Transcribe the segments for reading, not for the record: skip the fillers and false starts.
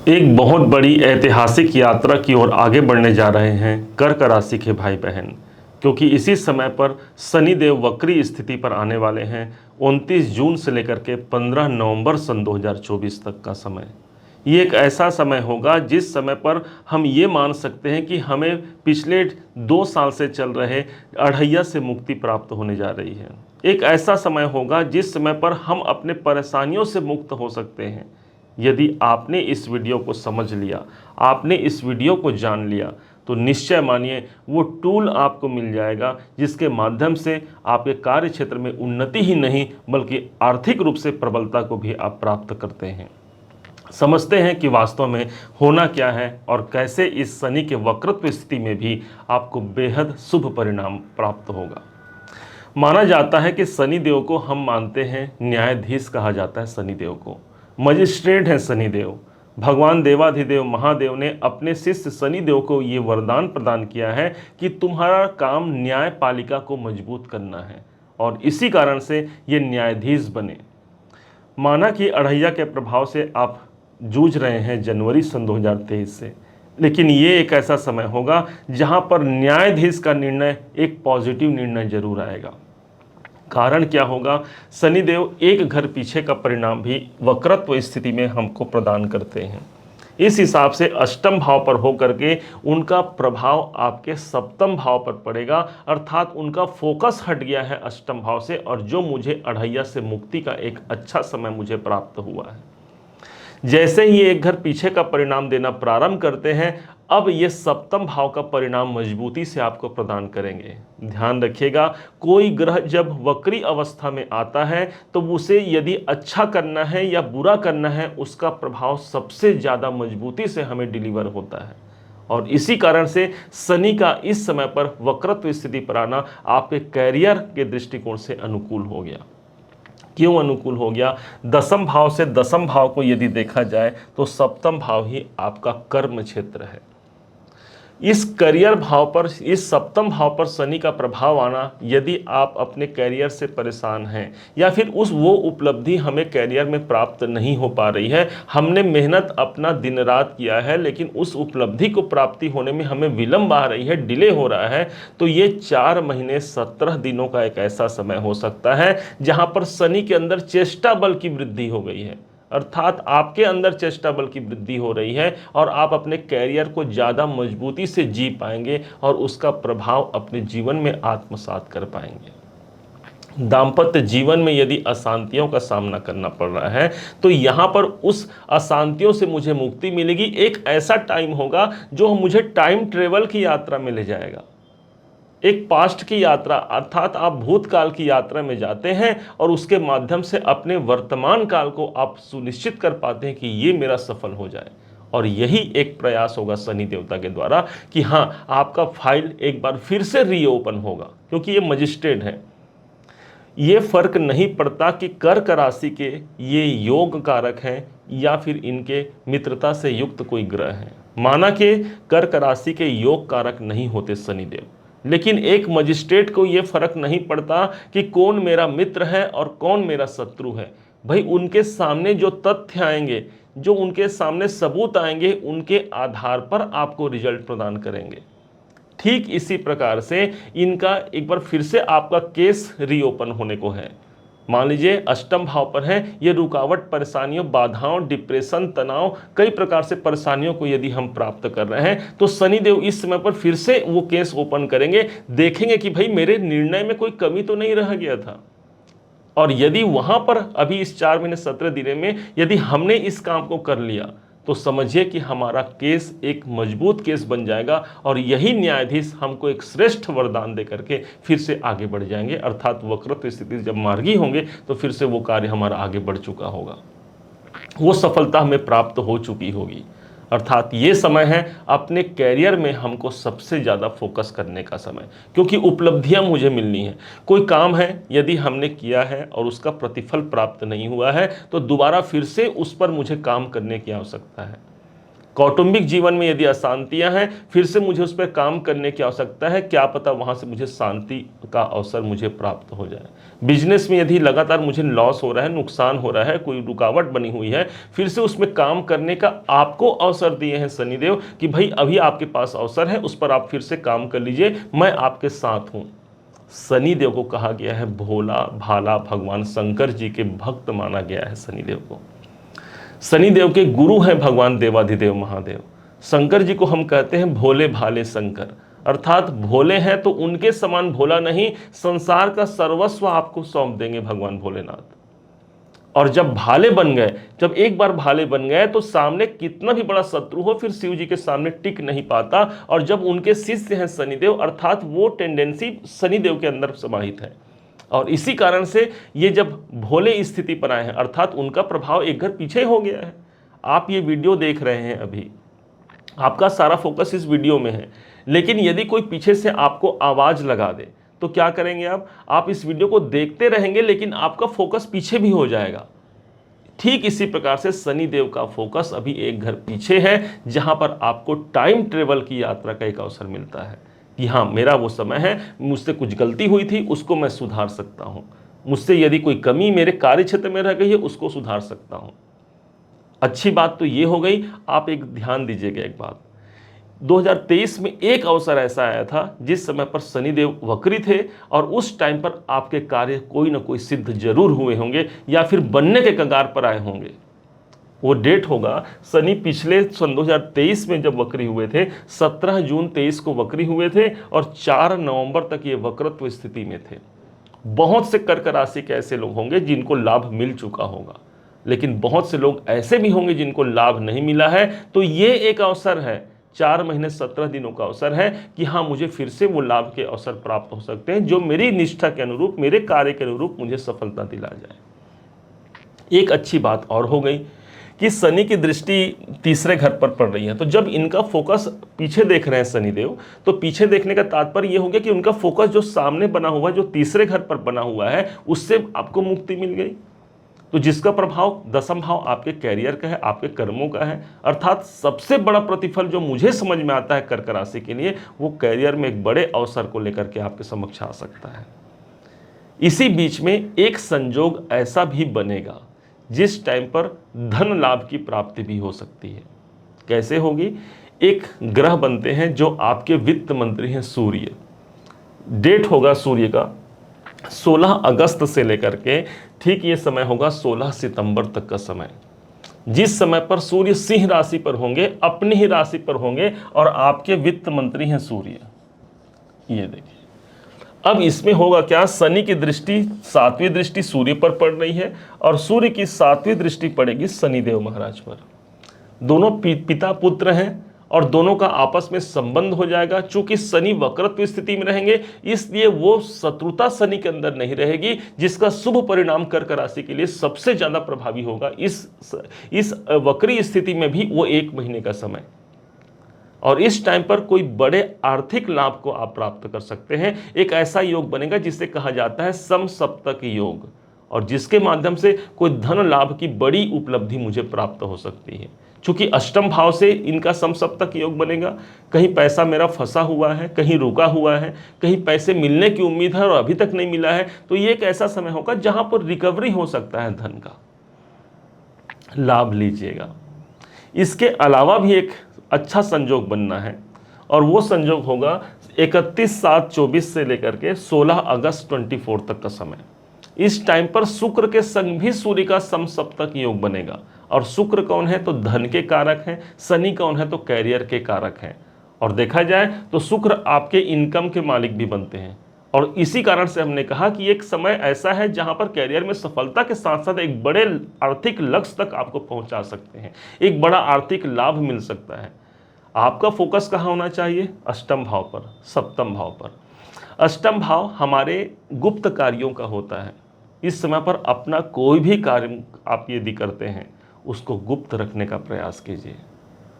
एक बहुत बड़ी ऐतिहासिक यात्रा की ओर आगे बढ़ने जा रहे हैं कर्क राशि के भाई बहन, क्योंकि इसी समय पर शनिदेव वक्री स्थिति पर आने वाले हैं। 29 जून से लेकर के 15 नवंबर सन 2024 तक का समय, ये एक ऐसा समय होगा जिस समय पर हम ये मान सकते हैं कि हमें पिछले 2 साल से चल रहे अढ़ैया से मुक्ति प्राप्त होने जा रही है। एक ऐसा समय होगा जिस समय पर हम अपने परेशानियों से मुक्त हो सकते हैं। यदि आपने इस वीडियो को समझ लिया, आपने इस वीडियो को जान लिया, तो निश्चय मानिए वो टूल आपको मिल जाएगा जिसके माध्यम से आपके कार्य क्षेत्र में उन्नति ही नहीं बल्कि आर्थिक रूप से प्रबलता को भी आप प्राप्त करते हैं। समझते हैं कि वास्तव में होना क्या है और कैसे इस शनि के वक्रत्व स्थिति में भी आपको बेहद शुभ परिणाम प्राप्त होगा। माना जाता है कि शनिदेव को हम मानते हैं न्यायाधीश कहा जाता है। शनिदेव को मजिस्ट्रेट है। शनिदेव भगवान देवाधिदेव महादेव ने अपने शिष्य शनिदेव को ये वरदान प्रदान किया है कि तुम्हारा काम न्यायपालिका को मजबूत करना है और इसी कारण से ये न्यायाधीश बने। माना कि अढ़ैया के प्रभाव से आप जूझ रहे हैं जनवरी सन 2023 से, लेकिन ये एक ऐसा समय होगा जहां पर न्यायाधीश का निर्णय एक पॉजिटिव निर्णय जरूर आएगा। कारण क्या होगा? शनिदेव एक घर पीछे का परिणाम भी वक्रत्व स्थिति में हमको प्रदान करते हैं। इस हिसाब से अष्टम भाव पर होकर के उनका प्रभाव आपके सप्तम भाव पर पड़ेगा, अर्थात उनका फोकस हट गया है अष्टम भाव से, और जो मुझे अढ़ैया से मुक्ति का एक अच्छा समय मुझे प्राप्त हुआ है। जैसे ही एक घर पीछे का परिणाम देना प्रारंभ करते हैं, अब ये सप्तम भाव का परिणाम मजबूती से आपको प्रदान करेंगे। ध्यान रखिएगा, कोई ग्रह जब वक्री अवस्था में आता है तो उसे यदि अच्छा करना है या बुरा करना है, उसका प्रभाव सबसे ज़्यादा मजबूती से हमें डिलीवर होता है। और इसी कारण से शनि का इस समय पर वक्रत्व स्थिति पर आना आपके कैरियर के दृष्टिकोण से अनुकूल हो गया। क्यों अनुकूल हो गया? दसम भाव से दसम भाव को यदि देखा जाए तो सप्तम भाव ही आपका कर्म क्षेत्र है। इस करियर भाव पर, इस सप्तम भाव पर शनि का प्रभाव आना, यदि आप अपने कैरियर से परेशान हैं या फिर वो उपलब्धि हमें कैरियर में प्राप्त नहीं हो पा रही है, हमने मेहनत अपना दिन रात किया है लेकिन उस उपलब्धि को प्राप्ति होने में हमें विलंब आ रही है, डिले हो रहा है, तो ये 4 महीने 17 दिनों का एक ऐसा समय हो सकता है जहां पर शनि के अंदर चेष्टा बल की वृद्धि हो गई है। अर्थात आपके अंदर चेष्टा बल की वृद्धि हो रही है और आप अपने कैरियर को ज़्यादा मजबूती से जी पाएंगे और उसका प्रभाव अपने जीवन में आत्मसात कर पाएंगे। दाम्पत्य जीवन में यदि अशांतियों का सामना करना पड़ रहा है तो यहाँ पर उस अशांतियों से मुझे मुक्ति मिलेगी। एक ऐसा टाइम होगा जो मुझे टाइम ट्रेवल की यात्रा में ले जाएगा, एक पास्ट की यात्रा, अर्थात आप भूतकाल की यात्रा में जाते हैं और उसके माध्यम से अपने वर्तमान काल को आप सुनिश्चित कर पाते हैं कि ये मेरा सफल हो जाए। और यही एक प्रयास होगा शनि देवता के द्वारा कि हाँ, आपका फाइल एक बार फिर से रीओपन होगा, क्योंकि ये मजिस्ट्रेट है। ये फर्क नहीं पड़ता कि कर्क राशि के ये योग कारक हैं या फिर इनके मित्रता से युक्त कोई ग्रह हैं। माना कि कर्क राशि के योग कारक नहीं होते शनिदेव, लेकिन एक मजिस्ट्रेट को यह फर्क नहीं पड़ता कि कौन मेरा मित्र है और कौन मेरा शत्रु है। भाई, उनके सामने जो तथ्य आएंगे, जो उनके सामने सबूत आएंगे, उनके आधार पर आपको रिजल्ट प्रदान करेंगे। ठीक इसी प्रकार से इनका एक बार फिर से आपका केस रीओपन होने को है। मान लीजिए अष्टम भाव पर है, ये रुकावट, परेशानियों, बाधाओं, डिप्रेशन, तनाव, कई प्रकार से परेशानियों को यदि हम प्राप्त कर रहे हैं तो शनिदेव इस समय पर फिर से वो केस ओपन करेंगे, देखेंगे कि भाई मेरे निर्णय में कोई कमी तो नहीं रह गया था। और यदि वहां पर अभी इस 4 महीने 17 दिन में यदि हमने इस काम को कर लिया तो समझिए कि हमारा केस एक मजबूत केस बन जाएगा और यही न्यायाधीश हमको एक श्रेष्ठ वरदान दे करके फिर से आगे बढ़ जाएंगे। अर्थात वक्रत्व स्थिति जब मार्गी होंगे तो फिर से वो कार्य हमारा आगे बढ़ चुका होगा, वो सफलता हमें प्राप्त हो चुकी होगी। अर्थात ये समय है अपने कैरियर में हमको सबसे ज़्यादा फोकस करने का समय, क्योंकि उपलब्धियां मुझे मिलनी है। कोई काम है यदि हमने किया है और उसका प्रतिफल प्राप्त नहीं हुआ है तो दोबारा फिर से उस पर मुझे काम करने की आवश्यकता है। कौटुंबिक जीवन में यदि अशांतियां हैं, फिर से मुझे उस पर काम करने की आवश्यकता है, क्या पता वहां से मुझे शांति का अवसर मुझे प्राप्त हो जाए। बिजनेस में यदि लगातार मुझे लॉस हो रहा है, नुकसान हो रहा है, कोई रुकावट बनी हुई है, फिर से उसमें काम करने का आपको अवसर दिए हैं शनिदेव कि भाई अभी आपके पास अवसर है, उस पर आप फिर से काम कर लीजिए, मैं आपके साथ हूं। शनिदेव को कहा गया है भोला भाला, भगवान शंकर जी के भक्त माना गया है शनिदेव को। शनिदेव के गुरु हैं भगवान देवाधिदेव महादेव। शंकर जी को हम कहते हैं भोले भाले शंकर, अर्थात भोले हैं तो उनके समान भोला नहीं, संसार का सर्वस्व आपको सौंप देंगे भगवान भोलेनाथ। और जब भाले बन गए, जब एक बार भाले बन गए तो सामने कितना भी बड़ा शत्रु हो फिर शिव जी के सामने टिक नहीं पाता। और जब उनके शिष्य हैं शनिदेव, अर्थात वो टेंडेंसी शनिदेव के अंदर समाहित है, और इसी कारण से ये जब भोले स्थिति पर आए हैं, अर्थात उनका प्रभाव एक घर पीछे हो गया है। आप ये वीडियो देख रहे हैं, अभी आपका सारा फोकस इस वीडियो में है, लेकिन यदि कोई पीछे से आपको आवाज लगा दे तो क्या करेंगे आप इस वीडियो को देखते रहेंगे लेकिन आपका फोकस पीछे भी हो जाएगा। ठीक इसी प्रकार से शनिदेव का फोकस अभी एक घर पीछे है, जहां पर आपको टाइम ट्रेवल की यात्रा का एक अवसर मिलता है कि हाँ, मेरा वो समय है, मुझसे कुछ गलती हुई थी, उसको मैं सुधार सकता हूं, मुझसे यदि कोई कमी मेरे कार्य क्षेत्र में रह गई है उसको सुधार सकता हूं। अच्छी बात तो ये हो गई। आप एक ध्यान दीजिएगा, एक बात, 2023 में एक अवसर ऐसा आया था जिस समय पर शनिदेव वक्री थे, और उस टाइम पर आपके कार्य कोई ना कोई सिद्ध जरूर हुए होंगे या फिर बनने के कगार पर आए होंगे। वो डेट होगा, शनि पिछले सन 2023 में जब वक्री हुए थे, 17 जून 23 को वक्री हुए थे और 4 नवंबर तक ये वक्रत्व स्थिति में थे। बहुत से कर्क राशि के ऐसे लोग होंगे जिनको लाभ मिल चुका होगा, लेकिन बहुत से लोग ऐसे भी होंगे जिनको लाभ नहीं मिला है। तो ये एक अवसर है, 4 महीने 17 दिनों का अवसर है कि हाँ, मुझे फिर से वो लाभ के अवसर प्राप्त हो सकते हैं जो मेरी निष्ठा के अनुरूप, मेरे कार्य के अनुरूप मुझे सफलता दिला जाए। एक अच्छी बात और हो गई कि शनि की दृष्टि तीसरे घर पर पड़ रही है। तो जब इनका फोकस पीछे देख रहे हैं शनिदेव, तो पीछे देखने का तात्पर्य यह हो गया कि उनका फोकस जो सामने बना हुआ है, जो तीसरे घर पर बना हुआ है, उससे आपको मुक्ति मिल गई। तो जिसका प्रभाव दसम भाव आपके कैरियर का है, आपके कर्मों का है, अर्थात सबसे बड़ा प्रतिफल जो मुझे समझ में आता है कर्क राशि के लिए, वो कैरियर में एक बड़े अवसर को लेकर के आपके समक्ष आ सकता है। इसी बीच में एक संजोग ऐसा भी बनेगा जिस टाइम पर धन लाभ की प्राप्ति भी हो सकती है। कैसे होगी? एक ग्रह बनते हैं जो आपके वित्त मंत्री हैं, सूर्य। डेट होगा सूर्य का 16 अगस्त से लेकर के ठीक ये समय होगा 16 सितंबर तक का समय, जिस समय पर सूर्य सिंह राशि पर होंगे, अपनी ही राशि पर होंगे और आपके वित्त मंत्री हैं सूर्य। ये देखिए, अब इसमें होगा क्या, शनि की दृष्टि 7वीं दृष्टि सूर्य पर पड़ रही है और सूर्य की 7वीं दृष्टि पड़ेगी शनिदेव महाराज पर। दोनों पिता पुत्र हैं और दोनों का आपस में संबंध हो जाएगा। चूंकि शनि वक्रत्व स्थिति में रहेंगे, इसलिए वो शत्रुता शनि के अंदर नहीं रहेगी, जिसका शुभ परिणाम कर्क राशि के लिए सबसे ज्यादा प्रभावी होगा। इस वक्री स्थिति में भी वो 1 महीने का समय, और इस टाइम पर कोई बड़े आर्थिक लाभ को आप प्राप्त कर सकते हैं। एक ऐसा योग बनेगा जिसे कहा जाता है समसप्तक योग, और जिसके माध्यम से कोई धन लाभ की बड़ी उपलब्धि मुझे प्राप्त हो सकती है। चूंकि अष्टम भाव से इनका समसप्तक योग बनेगा, कहीं पैसा मेरा फंसा हुआ है, कहीं रुका हुआ है, कहीं पैसे मिलने की उम्मीद है और अभी तक नहीं मिला है, तो ये एक ऐसा समय होगा जहां पर रिकवरी हो सकता है धन का, लाभ लीजिएगा। इसके अलावा भी एक अच्छा संजोग बनना है, और वो संजोग होगा 31/7/24 से लेकर के 16 अगस्त 24 तक का समय। इस टाइम पर शुक्र के संग भी सूर्य का समसप्तक योग बनेगा, और शुक्र कौन है तो धन के कारक हैं, शनि कौन है तो कैरियर के कारक हैं, और देखा जाए तो शुक्र आपके इनकम के मालिक भी बनते हैं। और इसी कारण से हमने कहा कि एक समय ऐसा है जहां पर कैरियर में सफलता के साथ साथ एक बड़े आर्थिक लक्ष्य तक आपको पहुंचा सकते हैं, एक बड़ा आर्थिक लाभ मिल सकता है। आपका फोकस कहाँ होना चाहिए? अष्टम भाव पर, सप्तम भाव पर। अष्टम भाव हमारे गुप्त कार्यों का होता है। इस समय पर अपना कोई भी कार्य आप यदि करते हैं, उसको गुप्त रखने का प्रयास कीजिए।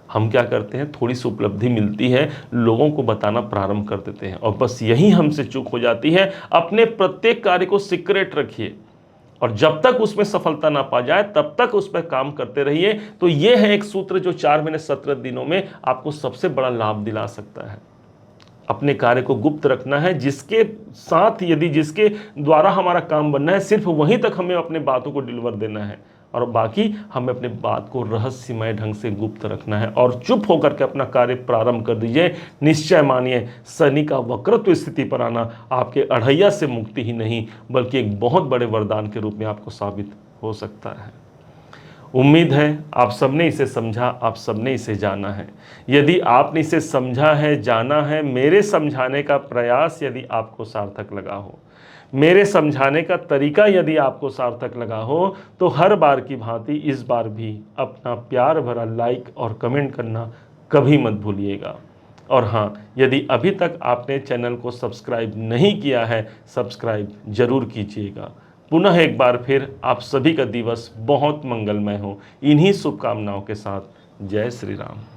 हम क्या करते हैं, थोड़ी सी उपलब्धि मिलती है, लोगों को बताना प्रारंभ कर देते हैं, और बस यही हमसे चूक हो जाती है। अपने प्रत्येक कार्य को सीक्रेट रखिए, और जब तक उसमें सफलता ना पा जाए तब तक उस पर काम करते रहिए। तो ये है एक सूत्र जो 4 महीने 17 दिनों में आपको सबसे बड़ा लाभ दिला सकता है। अपने कार्य को गुप्त रखना है, जिसके साथ यदि जिसके द्वारा हमारा काम बनना है सिर्फ वहीं तक हमें अपने बातों को डिलीवर देना है, और बाकी हमें अपने बात को रहस्यमय ढंग से गुप्त रखना है और चुप होकर के अपना कार्य प्रारंभ कर दीजिए। निश्चय मानिए, शनि का वक्रत्व स्थिति पर आना आपके अढ़ैया से मुक्ति ही नहीं बल्कि एक बहुत बड़े वरदान के रूप में आपको साबित हो सकता है। उम्मीद है आप सबने इसे समझा, आप सबने इसे जाना है। यदि आपने इसे समझा है, जाना है, मेरे समझाने का प्रयास यदि आपको सार्थक लगा हो, मेरे समझाने का तरीका यदि आपको सार्थक लगा हो, तो हर बार की भांति इस बार भी अपना प्यार भरा लाइक और कमेंट करना कभी मत भूलिएगा। और हाँ, यदि अभी तक आपने चैनल को सब्सक्राइब नहीं किया है, सब्सक्राइब जरूर कीजिएगा। पुनः एक बार फिर आप सभी का दिवस बहुत मंगलमय हो, इन्हीं शुभकामनाओं के साथ। जय श्री राम।